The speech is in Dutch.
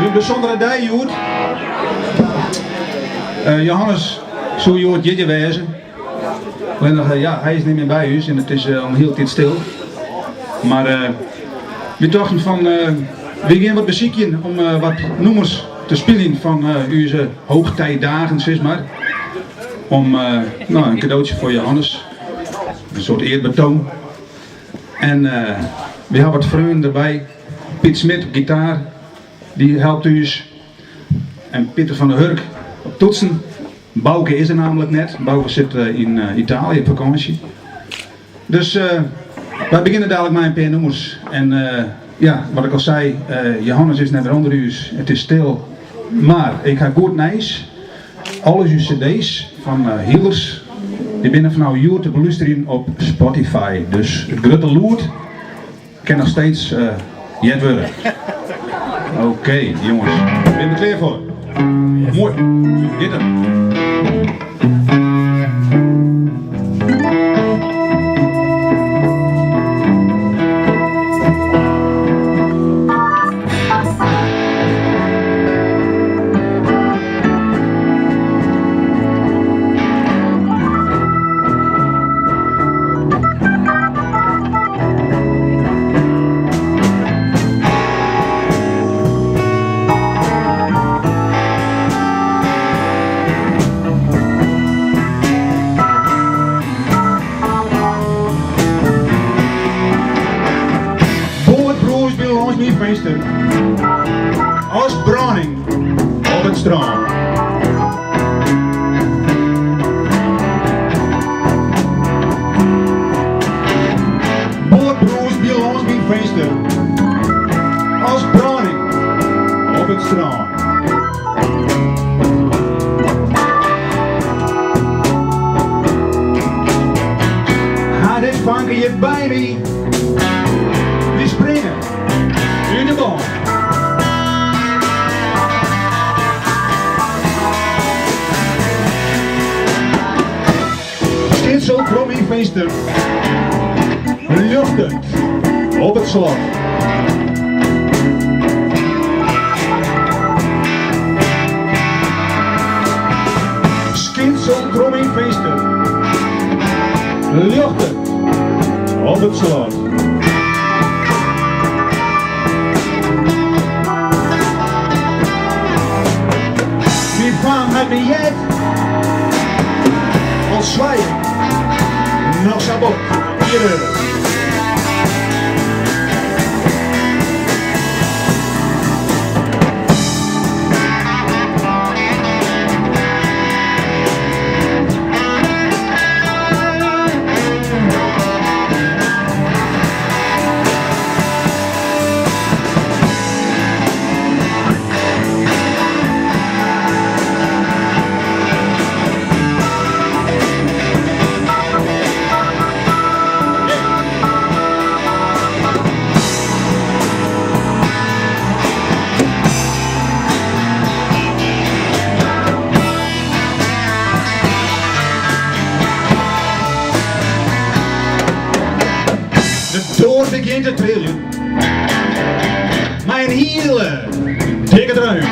een bijzondere dag, Joert. Johannes, zo Joert Jidje wezen. Alleen nog, ja, hij is niet meer bij ons en het is al heel tijd stil. Maar we dachten van, we gaan wat beziekjen om wat nummers te spelen van onze hoogtijdagen, zeg maar. Om nou, een cadeautje voor Johannes. Een soort eerbetoon. En we hebben wat vrienden erbij. Piet Smit op gitaar, die helpt ons. En Pieter van der Hurk op toetsen. Bouke is er namelijk net. Bouke zit in Italië op vakantie. Dus wij beginnen dadelijk met een paar nummers. En ja, wat ik al zei, Johannes is net onder u. Het is stil. Maar ik ga goed nice. Alle uw cd's van Healers, die binnen van nou Joert te beluisteren op Spotify. Dus het grote loert kan nog steeds jet worden. Oké, jongens. Ben je er klaar voor? Yes. Mooi. Dit dan. Als branding op het strand. Bootbroers bij ons bij feesten. Als branding op het strand. Ga dit vanken je bij me. We springen. In de bal. Schitsel krom in feesten. Luchtend op het slot. Schitsel krom in feesten. Luchtend op het slot. Het biljet als zwaaien nog sabot 4 euro. De toon begint te trillen. Mijn hielen, dikke druim.